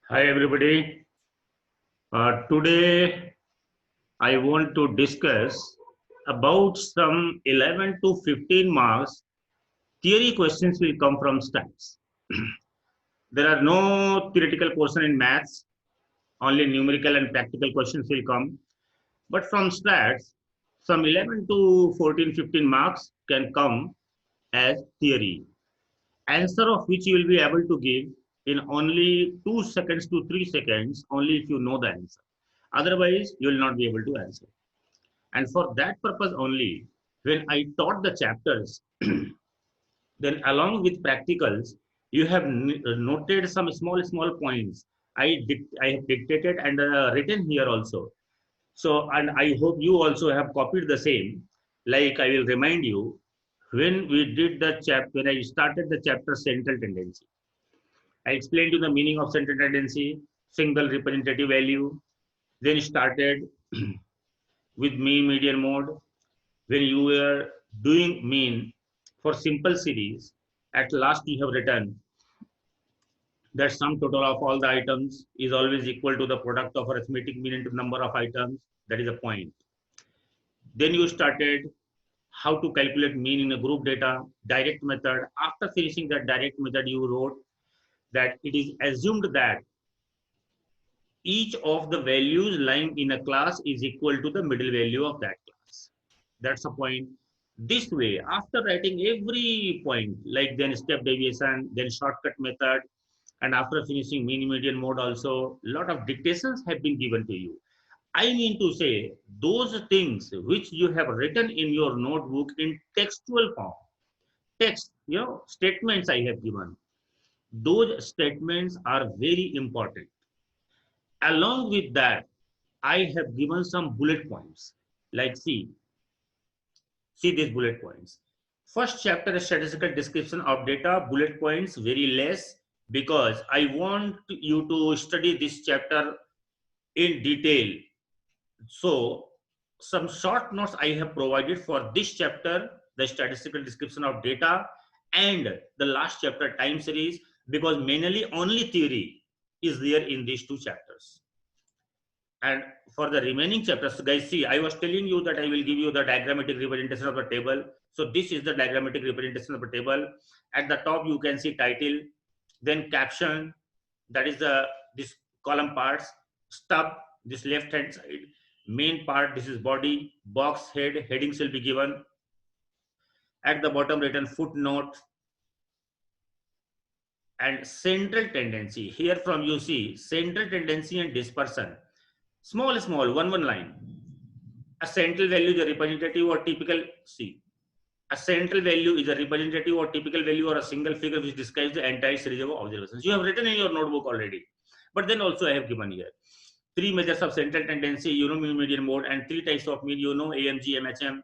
Hi everybody. Today I want to discuss about some 11 to 15 marks theory questions will come from stats. There are no theoretical portion in maths, only numerical and practical questions will come. But from stats, some 11 to 14, 15 marks can come as theory. Answer of which you will be able to give in only 2 seconds to 3 seconds, only if you know the answer. Otherwise, you will not be able to answer. And for that purpose only, when I taught the chapters, then along with practicals, you have noted some small points. I have dictated and written here also. So, and I hope you also have copied the same. Like I will remind you, when we did the when I started the chapter central tendency, I explained you the meaning of central tendency, single representative value, then started with mean median mode. When you were doing mean for simple series, at last you have written that sum total of all the items is always equal to the product of arithmetic mean into number of items. That is a point. Then you started how to calculate mean in a group data, direct method. After finishing that direct method, you wrote that it is assumed that each of the values lying in a class is equal to the middle value of that class. That's a point. This way, after writing every point, like then step deviation, then shortcut method, and after finishing mean median mode also, lot of dictations have been given to you. I mean to say, those things which you have written in your notebook in textual form, text, statements I have given, those statements are very important. Along with that, I have given some bullet points. Like see these bullet points. First chapter is statistical description of data, bullet points very less because I want you to study this chapter in detail. So some short notes I have provided for this chapter, the statistical description of data, and the last chapter time series, because mainly only theory is there in these two chapters. And for the remaining chapters, guys, see, I was telling you that I will give you the diagrammatic representation of the table. So this is the diagrammatic representation of the table. At the top, you can see title, then caption, that is the this column parts, stub, this left hand side, main part, this is body, box, head, headings will be given. At the bottom, written footnote and central tendency. Here from you see central tendency and dispersion. Small, one line. A central value is a representative or typical, see, a central value is a representative or typical value or a single figure which describes the entire series of observations. You have written in your notebook already, but then also I have given here. Three measures of central tendency, mean median mode, and three types of mean, AMG, MHM.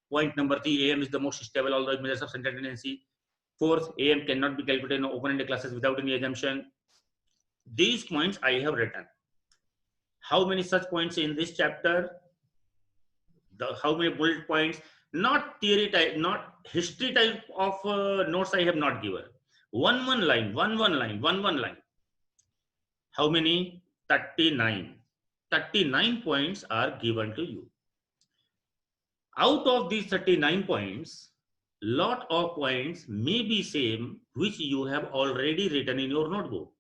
Point number 3, AM is the most stable, all the measures of central tendency. Fourth, AM cannot be calculated in open-ended classes without any assumption. These points I have written. How many such points in this chapter? How many bullet points? Not theory type, not history type of notes I have not given. One line, one line. How many? 39. 39 points are given to you. Out of these 39 points, lot of points may be same which you have already written in your notebook.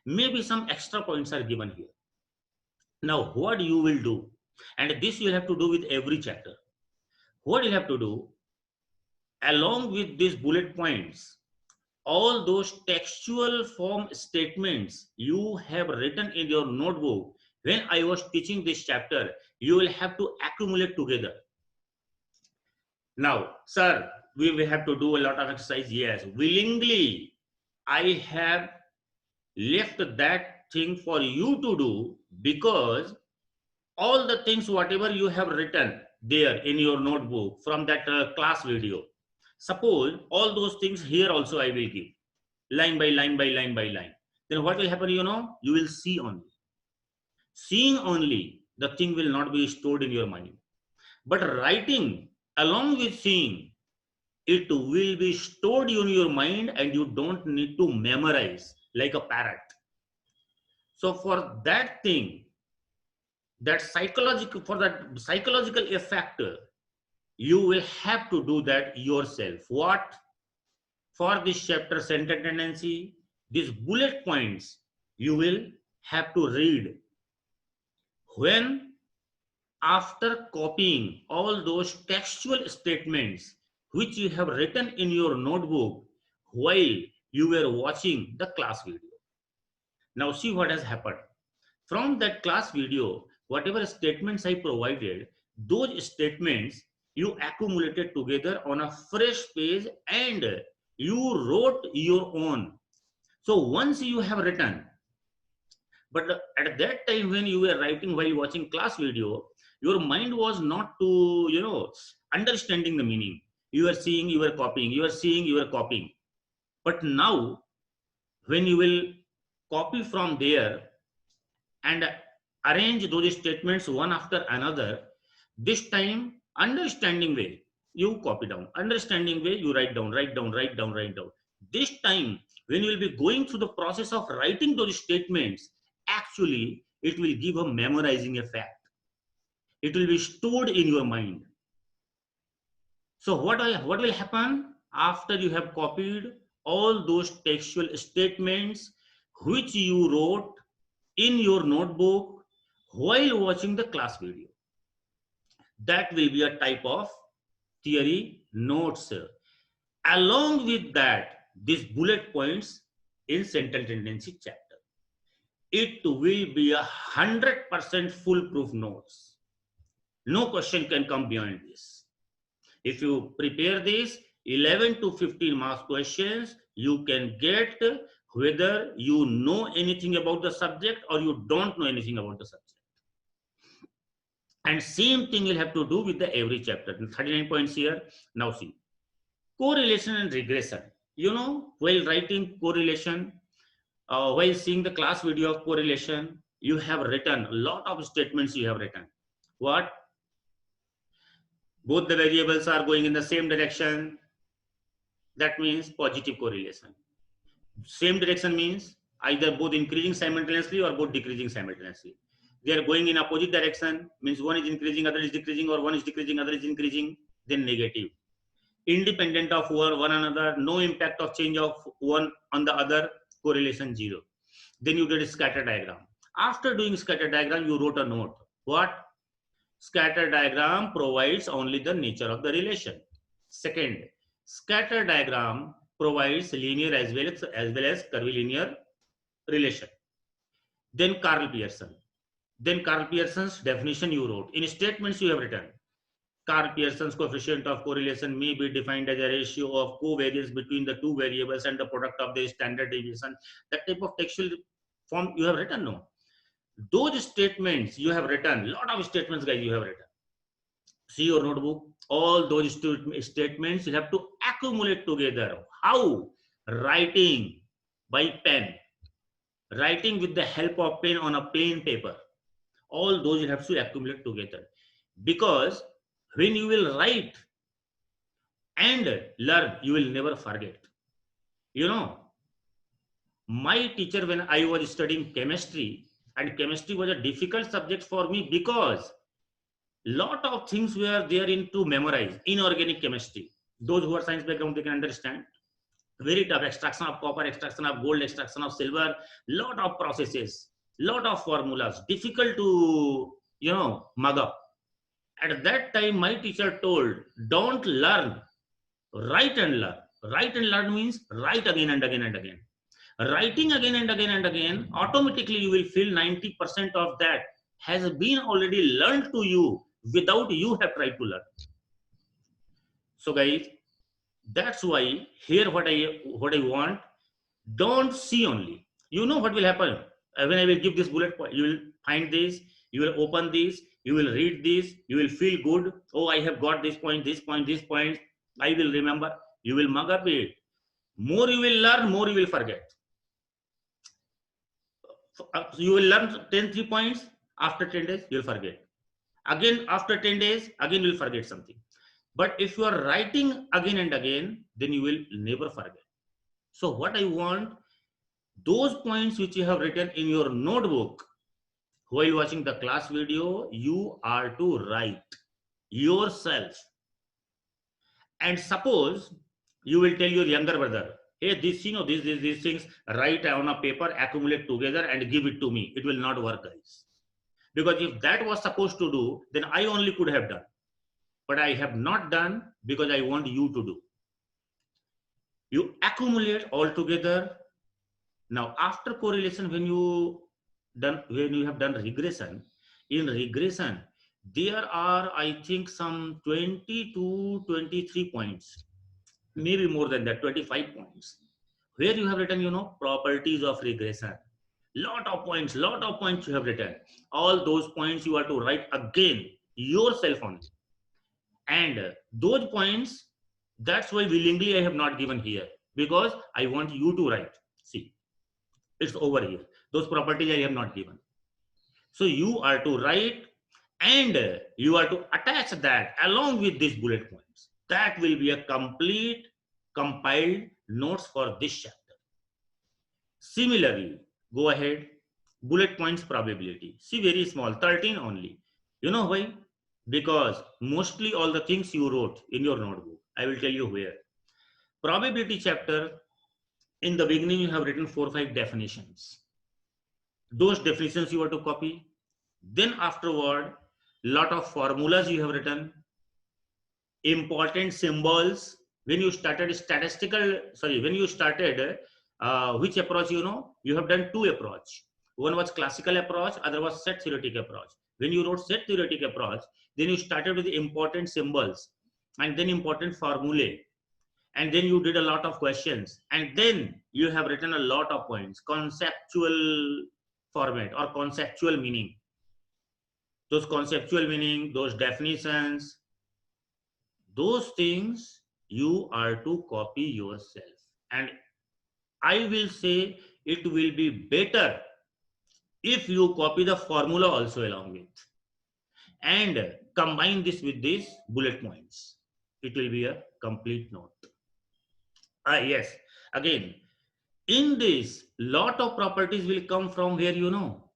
Maybe some extra points are given here. Now, what you will do, and this you have to do with every chapter. What you have to do, along with these bullet points, all those textual form statements you have written in your notebook, when I was teaching this chapter, you will have to accumulate together. Now, sir, we will have to do a lot of exercise. Yes, willingly, I have left that thing for you to do because all the things, whatever you have written there in your notebook from that class video, suppose all those things here also I will give line by line by line by line. Then what will happen? You will see only. Seeing only, the thing will not be stored in your mind. But writing along with seeing, it will be stored in your mind and you don't need to memorize like a parrot. So for that thing, that psychological, for that psychological effect, you will have to do that yourself. What? For this chapter center tendency, these bullet points you will have to read. When after copying all those textual statements which you have written in your notebook while you were watching the class video. Now see what has happened. From that class video, whatever statements I provided, those statements you accumulated together on a fresh page and you wrote your own. So once you have written, but at that time when you were writing while watching class video, your mind was not to, understanding the meaning. You are seeing, you are copying, you are seeing, you are copying. But now when you will copy from there and arrange those statements one after another, this time understanding way you copy down, understanding way you write down, write down, write down, write down. This time when you will be going through the process of writing those statements, actually it will give a memorizing effect. It will be stored in your mind. So what will happen after you have copied all those textual statements which you wrote in your notebook while watching the class video? That will be a type of theory notes. Along with that, these bullet points in central tendency chapter, it will be 100% foolproof notes. No question can come beyond this. If you prepare this 11 to 15 marks questions, you can get whether you know anything about the subject or you don't know anything about the subject. And same thing you'll have to do with the every chapter. 39 points here. Now see, correlation and regression. While writing correlation, while seeing the class video of correlation, you have written a lot of statements. You have written what? Both the variables are going in the same direction. That means positive correlation. Same direction means either both increasing simultaneously or both decreasing simultaneously. They are going in opposite direction, means one is increasing, other is decreasing, or one is decreasing, other is increasing, then negative. Independent of one another, no impact of change of one on the other, correlation 0. Then you did a scatter diagram. After doing scatter diagram, you wrote a note. What? Scatter diagram provides only the nature of the relation. Second, scatter diagram provides linear as well as curvilinear relation. Then Carl Pearson. Then Carl Pearson's definition you wrote. In statements you have written, Carl Pearson's coefficient of correlation may be defined as a ratio of covariance between the two variables and the product of their standard deviation. That type of textual form you have written, no? Those statements you have written, lot of statements guys you have written. See your notebook, all those statements you have to accumulate together. How? Writing by pen, writing with the help of pen on a plain paper. All those you have to accumulate together, because when you will write and learn, you will never forget. My teacher, when I was studying chemistry, and chemistry was a difficult subject for me because lot of things were there to memorize. Inorganic chemistry, those who are science background, they can understand. Very tough. Extraction of copper, extraction of gold, extraction of silver, lot of processes, lot of formulas, difficult to mug up. At that time my teacher told, don't learn, write and learn. Write and learn means write again and again and again. Writing again and again and again, automatically you will feel 90% of that has been already learned to you without you have tried to learn. So guys, that's why here what I want, don't see only. What will happen when I will give this bullet point? You will find this, you will open this, you will read this, you will feel good. Oh, I have got this point, this point, this point. I will remember. You will mug up it. More you will learn, more you will forget. You will learn 3 points. After 10 days, you will forget. Again, after 10 days, again you will forget something. But if you are writing again and again, then you will never forget. So what I want, Those points which you have written in your notebook while watching the class video, you are to write yourself. And suppose you will tell your younger brother, hey, this, these things, write on a paper, accumulate together and give it to me. It will not work, guys. Because if that was supposed to do, then I only could have done. But I have not done because I want you to do. You accumulate all together. Now, after correlation, when you have done regression, in regression, there are, I think, some 20 to 23 points, maybe more than that, 25 points, where you have written, properties of regression. Lot of points you have written. All those points you are to write again yourself only. And those points, that's why willingly I have not given here, because I want you to write. See, it's over here. Those properties I have not given. So you are to write, and you are to attach that along with these bullet points. That will be a complete compiled notes for this chapter. Similarly, go ahead, bullet points probability. See, very small, 13 only. You know why? Because mostly all the things you wrote in your notebook. I will tell you where. Probability chapter, in the beginning you have written 4 or 5 definitions. Those definitions you have to copy. Then afterward, lot of formulas you have written, important symbols. When you started which approach, you have done 2 approach. One was classical approach, other was set theoretic approach. When you wrote set theoretic approach, then you started with the important symbols and then important formulae, and then you did a lot of questions, and then you have written a lot of points, conceptual format or conceptual meaning. Those conceptual meaning, those definitions, those things you are to copy yourself. And I will say it will be better if you copy the formula also along with and combine this with these bullet points. It will be a complete note. Yes, again, in this, lot of properties will come from where,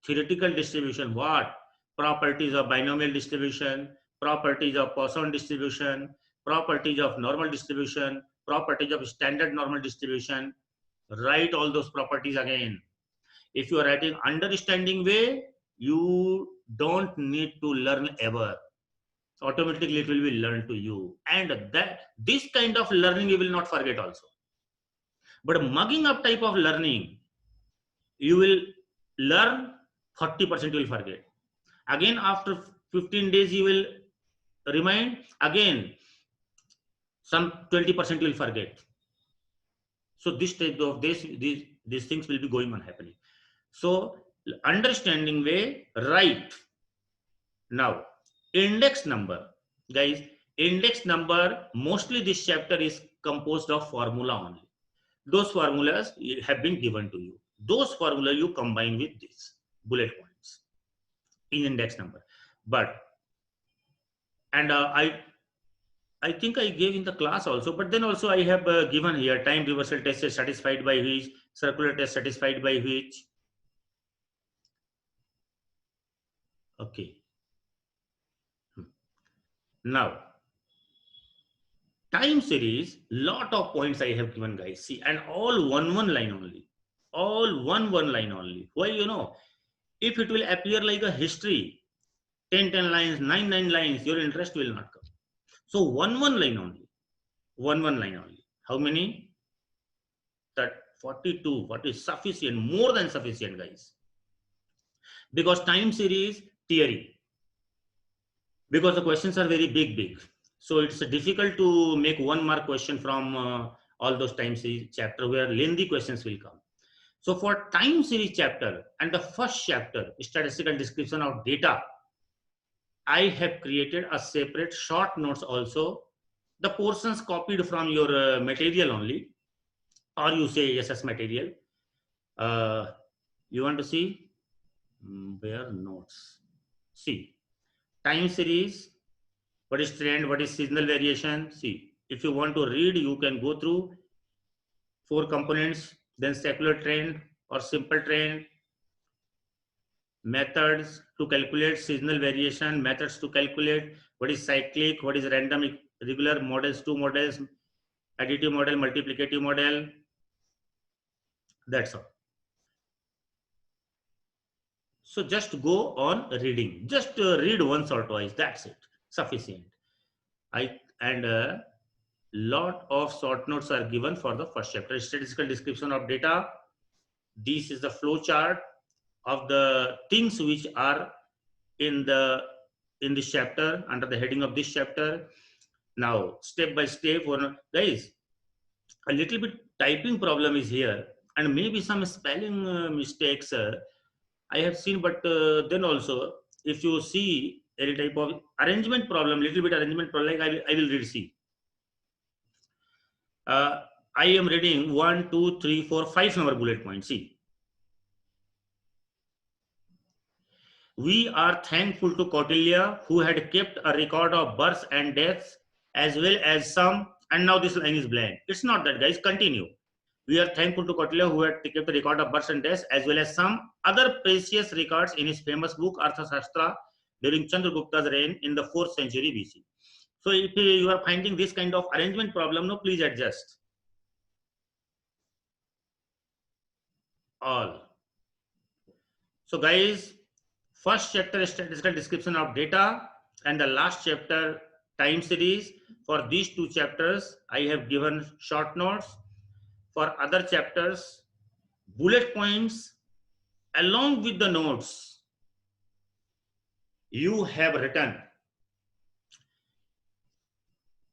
theoretical distribution. What? Properties of binomial distribution, properties of Poisson distribution, properties of normal distribution, properties of standard normal distribution. Write all those properties again. If you are writing understanding way, you don't need to learn ever. Automatically it will be learned to you. And that this kind of learning you will not forget also. But mugging up type of learning, you will learn, 40% you will forget. Again, after 15 days, you will remind, again, some 20% you will forget. So this type of these things will be going on happening. So understanding way, right. Now, index number, guys, index number, mostly this chapter is composed of formula only. Those formulas have been given to you. Those formula you combine with this bullet points in index number. But, and I think I gave in the class also, but then also I have given here time reversal test is satisfied by which, circular test satisfied by which. Okay. Now, time series, lot of points I have given, guys. See, and all one line only. All one line only. Why, if it will appear like a history, 10 lines, 9 lines, your interest will not come. So one line only. One line only. How many? That 42. What is sufficient? More than sufficient, guys. Because time series theory. Because the questions are very big. So it's difficult to make 1 mark question from all those time series chapter where lengthy questions will come. So for time series chapter and the first chapter, statistical description of data, I have created a separate short notes also. The portions copied from your material only, or you say SS material. You want to see? Where notes? See, time series, what is trend, what is seasonal variation. See, if you want to read, you can go through 4 components, then secular trend, or simple trend, methods to calculate seasonal variation, methods to calculate what is cyclic, what is random, regular, models, two models, additive model, multiplicative model. That's all. So just go on reading. Just read once or twice. That's it. Sufficient. And lot of short notes are given for the first chapter. Statistical description of data. This is the flow chart of the things which are in this chapter under the heading of this chapter. Now step by step, guys, a little bit typing problem is here and maybe some spelling mistakes I have seen, but then also if you see any type of arrangement problem, little bit arrangement problem, like I will read. See, I am reading 1, 2, 3, 4, 5 number bullet point. See, we are thankful to Kautilya who had kept a record of births and deaths as well as some. And now this line is blank. It's not that, guys. Continue. We are thankful to Kautilya who had kept the record of births and deaths as well as some other precious records in his famous book Arthashastra during Chandragupta's reign in the 4th century BC. So if you are finding this kind of arrangement problem, no, please adjust. All. So guys, first chapter is statistical description of data and the last chapter time series. For these two chapters, I have given short notes. For other chapters, bullet points along with the notes you have written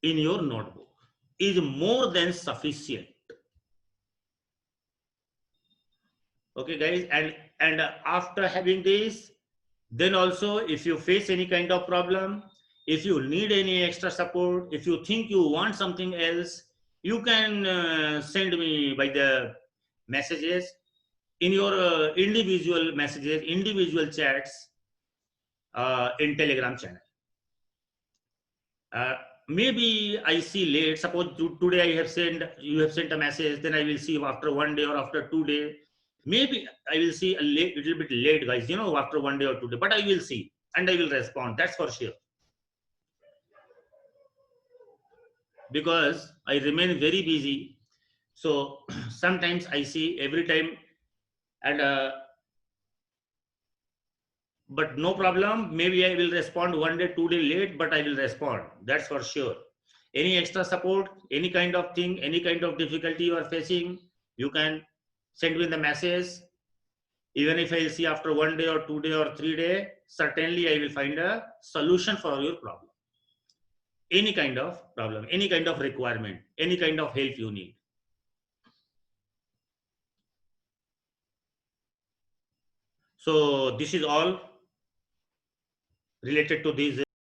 in your notebook is more than sufficient. Okay guys, and after having this, then also if you face any kind of problem, if you need any extra support, if you think you want something else, you can send me by the messages in your individual messages, individual chats in Telegram channel. Maybe I see late. Suppose today you have sent a message, then I will see after 1 day or after 2 days. Maybe I will see a little bit late, guys, after 1 day or 2 days, but I will see and I will respond. That's for sure. Because I remain very busy. So sometimes I see every time and but no problem. Maybe I will respond 1 day, 2 day late, but I will respond. That's for sure. Any extra support, any kind of thing, any kind of difficulty you are facing, you can send me the message. Even if I see after 1 day or 2 day or 3 day, certainly I will find a solution for your problem. Any kind of problem, any kind of requirement, any kind of help you need. So this is all related to these